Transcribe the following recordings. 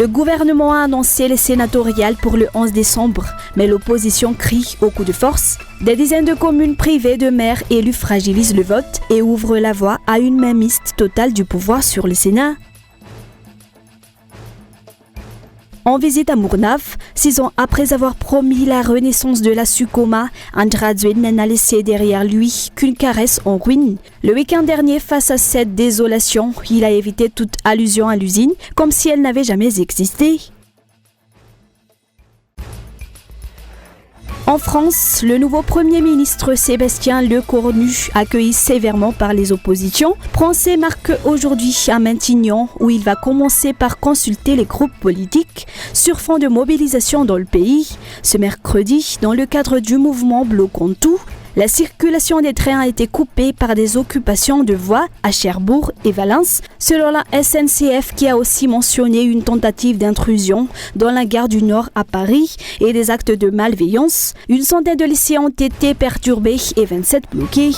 Le gouvernement a annoncé les sénatoriales pour le 11 décembre, mais l'opposition crie au coup de force. Des dizaines de communes privées de maires élus fragilisent le vote et ouvrent la voie à une mainmise totale du pouvoir sur le Sénat. En visite à Mournaf, 6 ans après avoir promis la renaissance de la Sucoma, Andra Dzuen n'a laissé derrière lui qu'une caresse en ruine. Le week-end dernier, face à cette désolation, il a évité toute allusion à l'usine, comme si elle n'avait jamais existé. En France, le nouveau Premier ministre Sébastien Lecornu, accueilli sévèrement par les oppositions, prend ses marques aujourd'hui à Matignon, où il va commencer par consulter les groupes politiques sur fond de mobilisation dans le pays. Ce mercredi, dans le cadre du mouvement Bloquons tout, la circulation des trains a été coupée par des occupations de voies à Cherbourg et Valence, selon la SNCF qui a aussi mentionné une tentative d'intrusion dans la gare du Nord à Paris et des actes de malveillance. Une centaine de lycéens ont été perturbés et 27 bloqués.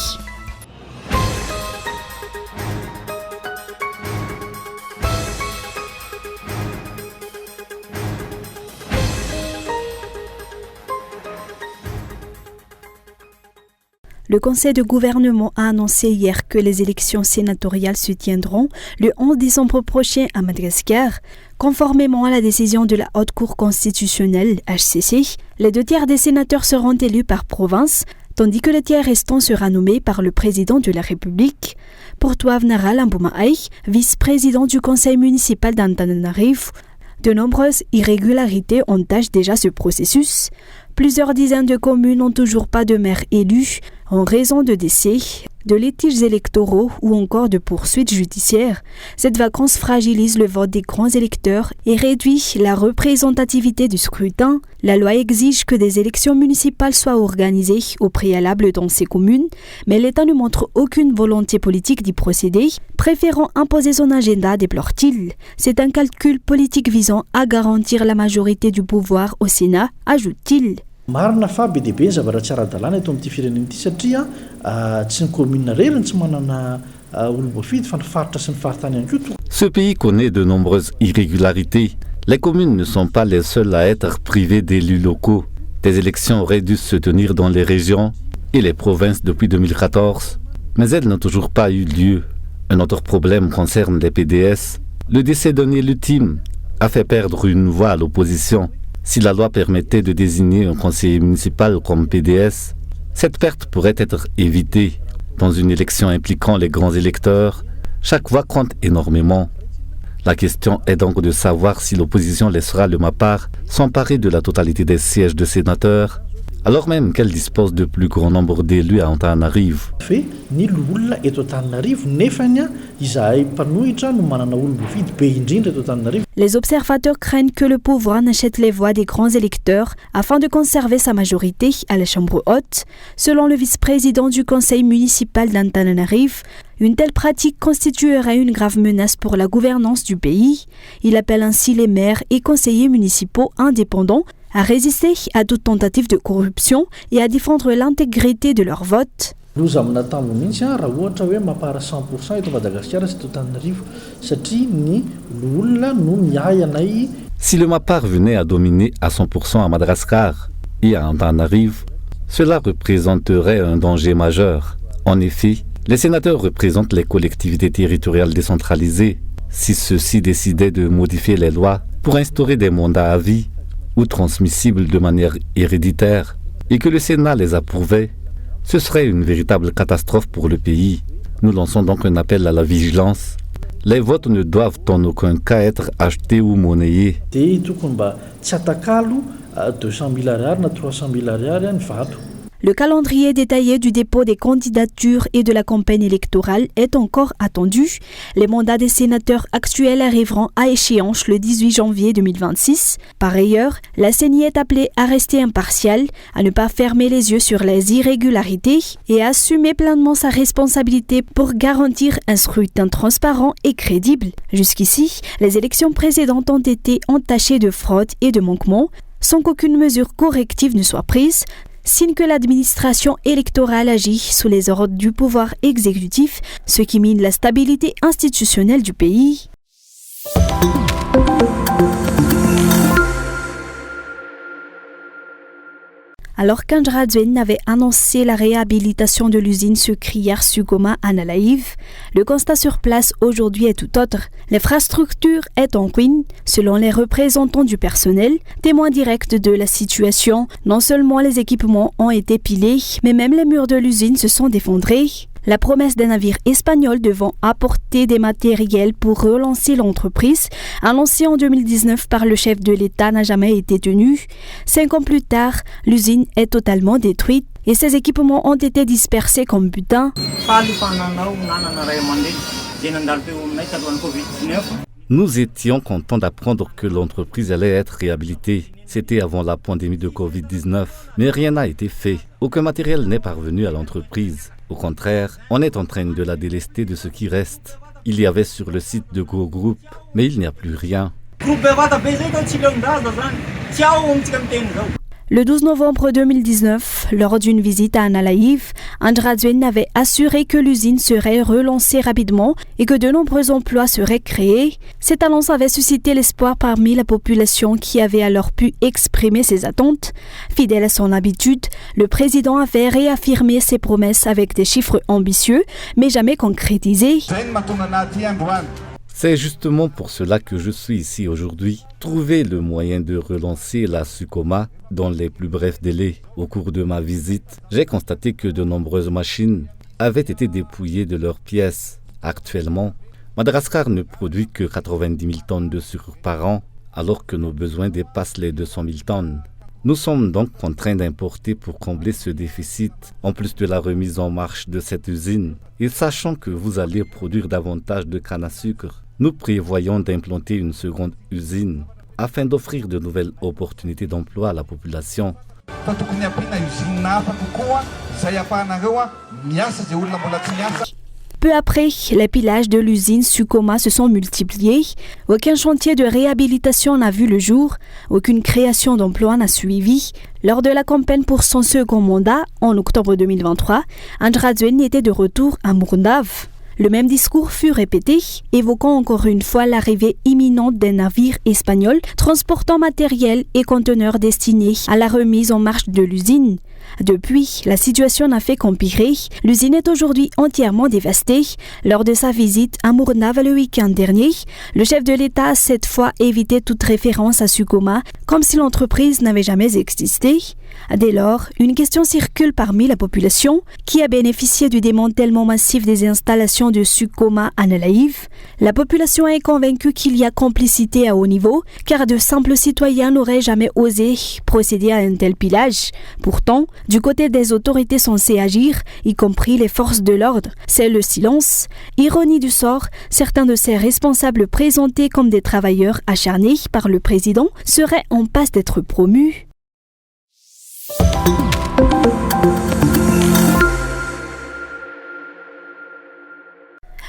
Le Conseil de gouvernement a annoncé hier que les élections sénatoriales se tiendront le 11 décembre prochain à Madagascar. Conformément à la décision de la Haute Cour constitutionnelle, HCC, les 2/3 des sénateurs seront élus par province, tandis que le tiers restant sera nommé par le président de la République. Pour Touavnara Lamboumaay, vice-président du conseil municipal d'Antananarivo, de nombreuses irrégularités entachent déjà ce processus. Plusieurs dizaines de communes n'ont toujours pas de maire élu en raison de décès, de litiges électoraux ou encore de poursuites judiciaires. Cette vacance fragilise le vote des grands électeurs et réduit la représentativité du scrutin. La loi exige que des élections municipales soient organisées au préalable dans ces communes, mais l'État ne montre aucune volonté politique d'y procéder, préférant imposer son agenda, déplore-t-il. C'est un calcul politique visant à garantir la majorité du pouvoir au Sénat, ajoute-t-il. Marina fa be dehibe ny zavatra tsy ara-dalàna eto amin'ity firenena ity satria tsy ny commune reriny tsy manana olo-boafidy fa ny faritra sy ny faritany ihany koa. Ce pays connaît de nombreuses irrégularités. Les communes ne sont pas les seules à être privées d'élus locaux. Des élections auraient dû se tenir dans les régions et les provinces depuis 2014, mais elles n'ont toujours pas eu lieu. Un autre problème concerne les PDS. Le décès d'un élu ultime a fait perdre une voix à l'opposition. Si la loi permettait de désigner un conseiller municipal comme PDS, cette perte pourrait être évitée. Dans une élection impliquant les grands électeurs, chaque voix compte énormément. La question est donc de savoir si l'opposition laissera le MAPAR s'emparer de la totalité des sièges de sénateurs, alors même qu'elle dispose de plus grand nombre d'élus à Antananarivo. Les observateurs craignent que le pouvoir n'achète les voix des grands électeurs afin de conserver sa majorité à la Chambre haute. Selon le vice-président du conseil municipal d'Antananarivo, une telle pratique constituerait une grave menace pour la gouvernance du pays. Il appelle ainsi les maires et conseillers municipaux indépendants à résister à toute tentative de corruption et à défendre l'intégrité de leur vote. Si le MAPAR venait à dominer à 100% à Madagascar et à Antananarivo, cela représenterait un danger majeur. En effet, les sénateurs représentent les collectivités territoriales décentralisées. Si ceux-ci décidaient de modifier les lois pour instaurer des mandats à vie ou transmissibles de manière héréditaire et que le Sénat les approuvait, ce serait une véritable catastrophe pour le pays. Nous lançons donc un appel à la vigilance. Les votes ne doivent en aucun cas être achetés ou monnayés. Le calendrier détaillé du dépôt des candidatures et de la campagne électorale est encore attendu. Les mandats des sénateurs actuels arriveront à échéance le 18 janvier 2026. Par ailleurs, la CENI est appelée à rester impartiale, à ne pas fermer les yeux sur les irrégularités et à assumer pleinement sa responsabilité pour garantir un scrutin transparent et crédible. Jusqu'ici, les élections précédentes ont été entachées de fraude et de manquements, sans qu'aucune mesure corrective ne soit prise, signe que l'administration électorale agit sous les ordres du pouvoir exécutif, ce qui mine la stabilité institutionnelle du pays. Alors qu'Andra Dzuen avait annoncé la réhabilitation de l'usine sucrière Sukoma à Nalaïv, le constat sur place aujourd'hui est tout autre. L'infrastructure est en ruine, selon les représentants du personnel, témoins directs de la situation. Non seulement les équipements ont été pilés, mais même les murs de l'usine se sont effondrés. La promesse d'un navire espagnol devant apporter des matériels pour relancer l'entreprise, annoncée en 2019 par le chef de l'État, n'a jamais été tenue. 5 ans plus tard, l'usine est totalement détruite et ses équipements ont été dispersés comme butin. Nous étions contents d'apprendre que l'entreprise allait être réhabilitée. C'était avant la pandémie de Covid-19, mais rien n'a été fait. Aucun matériel n'est parvenu à l'entreprise. Au contraire, on est en train de la délester de ce qui reste. Il y avait sur le site de Go Group, mais il n'y a plus rien. Le 12 novembre 2019, lors d'une visite à Nalaïv, Andra Dzuen avait assuré que l'usine serait relancée rapidement et que de nombreux emplois seraient créés. Cette annonce avait suscité l'espoir parmi la population qui avait alors pu exprimer ses attentes. Fidèle à son habitude, le président avait réaffirmé ses promesses avec des chiffres ambitieux, mais jamais concrétisés. C'est justement pour cela que je suis ici aujourd'hui. Trouver le moyen de relancer la Sukoma dans les plus brefs délais. Au cours de ma visite, j'ai constaté que de nombreuses machines avaient été dépouillées de leurs pièces. Actuellement, Madagascar ne produit que 90 000 tonnes de sucre par an, alors que nos besoins dépassent les 200 000 tonnes. Nous sommes donc contraints d'importer pour combler ce déficit, en plus de la remise en marche de cette usine. Et sachant que vous allez produire davantage de canne à sucre, nous prévoyons d'implanter une seconde usine afin d'offrir de nouvelles opportunités d'emploi à la population. Peu après, les pillages de l'usine Sukoma se sont multipliés. Aucun chantier de réhabilitation n'a vu le jour. Aucune création d'emplois n'a suivi. Lors de la campagne pour son second mandat, en octobre 2023, Andra Dzuen était de retour à Mourndave. Le même discours fut répété, évoquant encore une fois l'arrivée imminente d'un navire espagnol transportant matériel et conteneurs destinés à la remise en marche de l'usine. Depuis, la situation n'a fait qu'empirer. L'usine est aujourd'hui entièrement dévastée. Lors de sa visite à Mourndave le week-end dernier, le chef de l'État a cette fois évité toute référence à Sukoma, comme si l'entreprise n'avait jamais existé. Dès lors, une question circule parmi la population qui a bénéficié du démantèlement massif des installations de Sukoma à Nalaïv. La population est convaincue qu'il y a complicité à haut niveau, car de simples citoyens n'auraient jamais osé procéder à un tel pillage. Pourtant, du côté des autorités censées agir, y compris les forces de l'ordre, c'est le silence. Ironie du sort, certains de ces responsables présentés comme des travailleurs acharnés par le président seraient en passe d'être promus.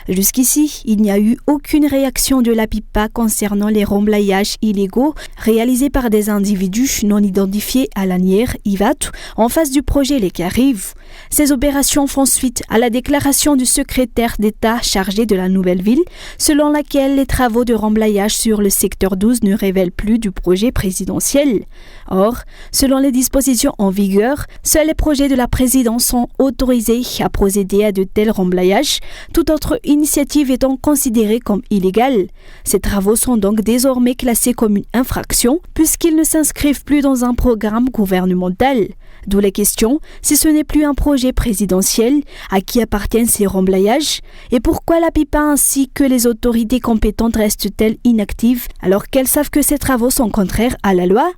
Jusqu'ici, il n'y a eu aucune réaction de la PIPA concernant les remblayages illégaux réalisés par des individus non identifiés à l'Anière, Ivat, en face du projet Les Carives. Ces opérations font suite à la déclaration du secrétaire d'État chargé de la nouvelle ville, selon laquelle les travaux de remblayage sur le secteur 12 ne révèlent plus du projet présidentiel. Or, selon les dispositions en vigueur, seuls les projets de la présidence sont autorisés à procéder à de tels remblayages, toute autre initiative étant considérée comme illégale. Ces travaux sont donc désormais classés comme une infraction puisqu'ils ne s'inscrivent plus dans un programme gouvernemental. D'où les questions, si ce n'est plus un projet présidentiel, à qui appartiennent ces remblayages et pourquoi la PIPA ainsi que les autorités compétentes restent-elles inactives alors qu'elles savent que ces travaux sont contraires à la loi?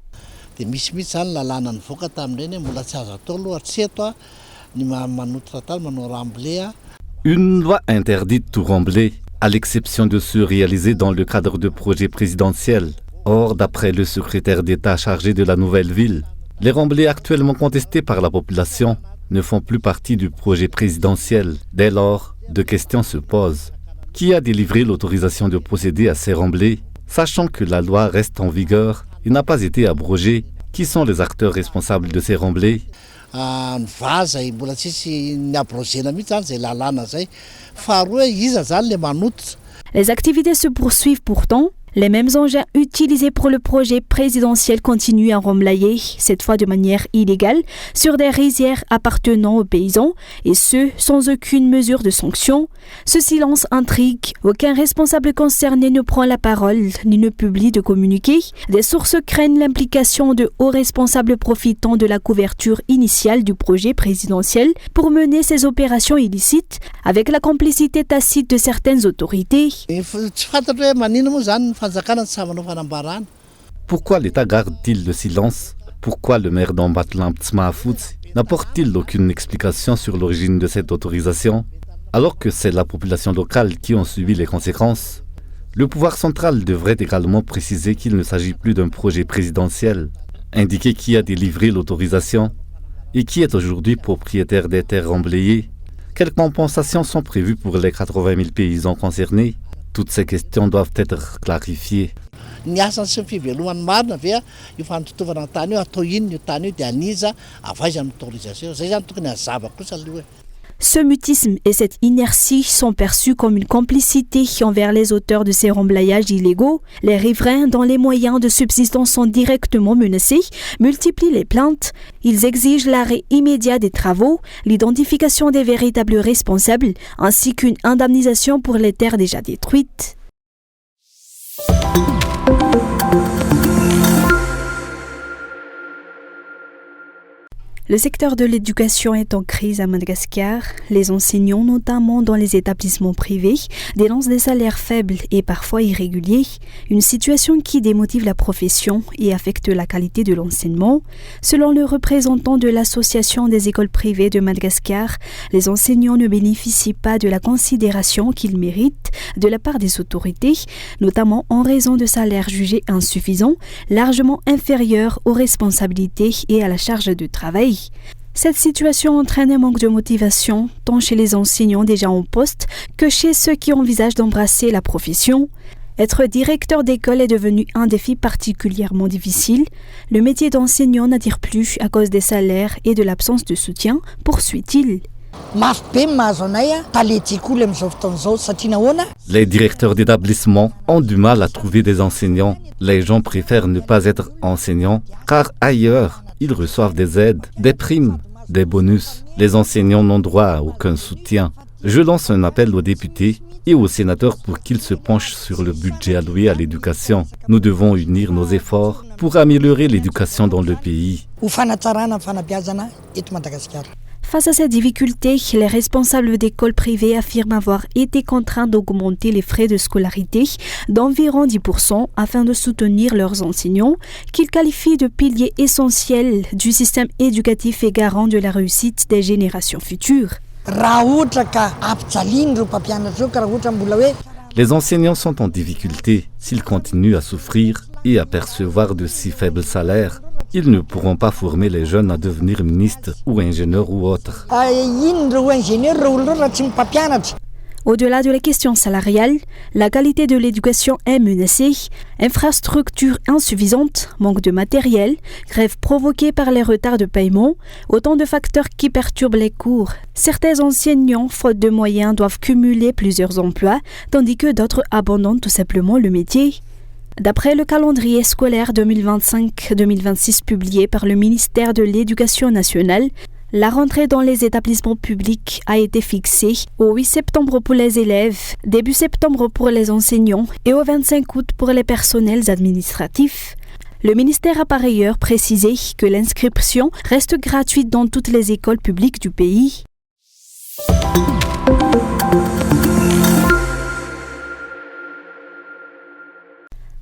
Une loi interdit tout remblai, à l'exception de ceux réalisés dans le cadre de projets présidentiels. Or, d'après le secrétaire d'État chargé de la nouvelle ville, les remblais actuellement contestés par la population ne font plus partie du projet présidentiel. Dès lors, deux questions se posent. Qui a délivré l'autorisation de procéder à ces remblais? Sachant que la loi reste en vigueur et n'a pas été abrogée, qui sont les acteurs responsables de ces remblais? Les activités se poursuivent pourtant. Les mêmes engins utilisés pour le projet présidentiel continuent à remblayer, cette fois de manière illégale, sur des rizières appartenant aux paysans, et ce, sans aucune mesure de sanction. Ce silence intrigue. Aucun responsable concerné ne prend la parole, ni ne publie de communiqué. Des sources craignent l'implication de hauts responsables profitant de la couverture initiale du projet présidentiel pour mener ces opérations illicites, avec la complicité tacite de certaines autorités. Pourquoi l'État garde-t-il le silence? Pourquoi le maire d'Ambatlan Tsmahafout n'apporte-t-il aucune explication sur l'origine de cette autorisation, alors que c'est la population locale qui en subit les conséquences? Le pouvoir central devrait également préciser qu'il ne s'agit plus d'un projet présidentiel, indiquer qui a délivré l'autorisation et qui est aujourd'hui propriétaire des terres remblayées. Quelles compensations sont prévues pour les 80 000 paysans concernés? Toutes ces questions doivent être clarifiées. Ce mutisme et cette inertie sont perçus comme une complicité envers les auteurs de ces remblayages illégaux. Les riverains, dont les moyens de subsistance sont directement menacés, multiplient les plaintes. Ils exigent l'arrêt immédiat des travaux, l'identification des véritables responsables, ainsi qu'une indemnisation pour les terres déjà détruites. Le secteur de l'éducation est en crise à Madagascar. Les enseignants, notamment dans les établissements privés, dénoncent des salaires faibles et parfois irréguliers, une situation qui démotive la profession et affecte la qualité de l'enseignement. Selon le représentant de l'Association des écoles privées de Madagascar, les enseignants ne bénéficient pas de la considération qu'ils méritent de la part des autorités, notamment en raison de salaires jugés insuffisants, largement inférieurs aux responsabilités et à la charge de travail. Cette situation entraîne un manque de motivation, tant chez les enseignants déjà en poste que chez ceux qui envisagent d'embrasser la profession. Être directeur d'école est devenu un défi particulièrement difficile. Le métier d'enseignant n'attire plus à cause des salaires et de l'absence de soutien, poursuit-il. Les directeurs d'établissement ont du mal à trouver des enseignants. Les gens préfèrent ne pas être enseignants, car ailleurs, ils reçoivent des aides, des primes, des bonus. Les enseignants n'ont droit à aucun soutien. Je lance un appel aux députés et aux sénateurs pour qu'ils se penchent sur le budget alloué à l'éducation. Nous devons unir nos efforts pour améliorer l'éducation dans le pays. Face à ces difficultés, les responsables d'écoles privées affirment avoir été contraints d'augmenter les frais de scolarité d'environ 10% afin de soutenir leurs enseignants, qu'ils qualifient de piliers essentiels du système éducatif et garant de la réussite des générations futures. Les enseignants sont en difficulté. S'ils continuent à souffrir et à percevoir de si faibles salaires, ils ne pourront pas former les jeunes à devenir ministres ou ingénieurs ou autres. Au-delà de la question salariale, la qualité de l'éducation est menacée. Infrastructures insuffisantes, manque de matériel, grève provoquée par les retards de paiement, autant de facteurs qui perturbent les cours. Certains enseignants, faute de moyens, doivent cumuler plusieurs emplois, tandis que d'autres abandonnent tout simplement le métier. D'après le calendrier scolaire 2025-2026 publié par le ministère de l'Éducation nationale, la rentrée dans les établissements publics a été fixée au 8 septembre pour les élèves, début septembre pour les enseignants et au 25 août pour les personnels administratifs. Le ministère a par ailleurs précisé que l'inscription reste gratuite dans toutes les écoles publiques du pays.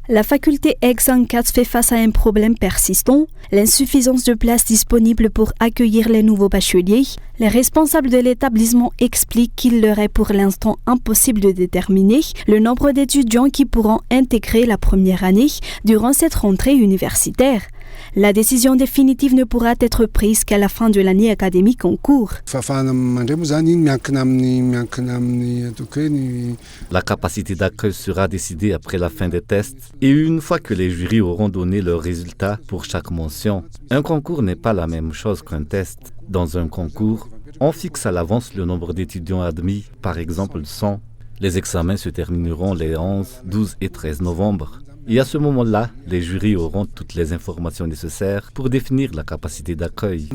La faculté Aix-en-Katz fait face à un problème persistant, l'insuffisance de places disponibles pour accueillir les nouveaux bacheliers. Les responsables de l'établissement expliquent qu'il leur est pour l'instant impossible de déterminer le nombre d'étudiants qui pourront intégrer la première année durant cette rentrée universitaire. La décision définitive ne pourra être prise qu'à la fin de l'année académique en cours. La capacité d'accueil sera décidée après la fin des tests et une fois que les jurys auront donné leurs résultats pour chaque mention. Un concours n'est pas la même chose qu'un test. Dans un concours, on fixe à l'avance le nombre d'étudiants admis, par exemple 100. Les examens se termineront les 11, 12 et 13 novembre. Et à ce moment-là, les jurys auront toutes les informations nécessaires pour définir la capacité d'accueil.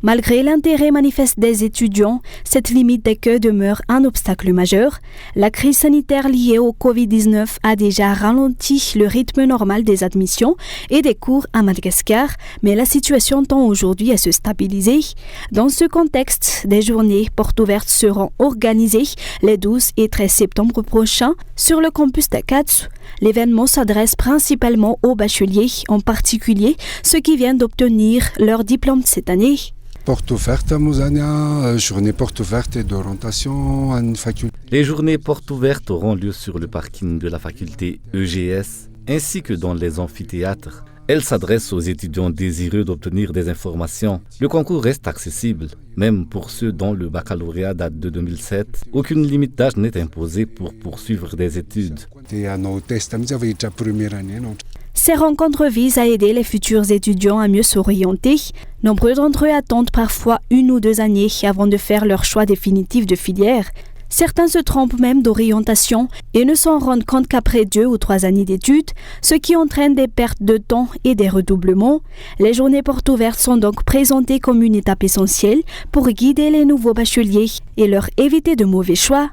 Malgré l'intérêt manifeste des étudiants, cette limite d'accueil demeure un obstacle majeur. La crise sanitaire liée au Covid-19 a déjà ralenti le rythme normal des admissions et des cours à Madagascar, mais la situation tend aujourd'hui à se stabiliser. Dans ce contexte, des journées portes ouvertes seront organisées les 12 et 13 septembre prochains sur le campus d'Akatsu. L'événement s'adresse principalement aux bacheliers, en particulier ceux qui viennent d'obtenir leur diplôme cette année. Porte ouverte à Mosania, journée porte ouverte et d'orientation à une faculté. Les journées portes ouvertes auront lieu sur le parking de la faculté EGS ainsi que dans les amphithéâtres. Elles s'adressent aux étudiants désireux d'obtenir des informations. Le concours reste accessible, même pour ceux dont le baccalauréat date de 2007. Aucune limite d'âge n'est imposée pour poursuivre des études. Ces rencontres visent à aider les futurs étudiants à mieux s'orienter. Nombreux d'entre eux attendent parfois 1 ou 2 années avant de faire leur choix définitif de filière. Certains se trompent même d'orientation et ne s'en rendent compte qu'après 2 ou 3 années d'études, ce qui entraîne des pertes de temps et des redoublements. Les journées portes ouvertes sont donc présentées comme une étape essentielle pour guider les nouveaux bacheliers et leur éviter de mauvais choix.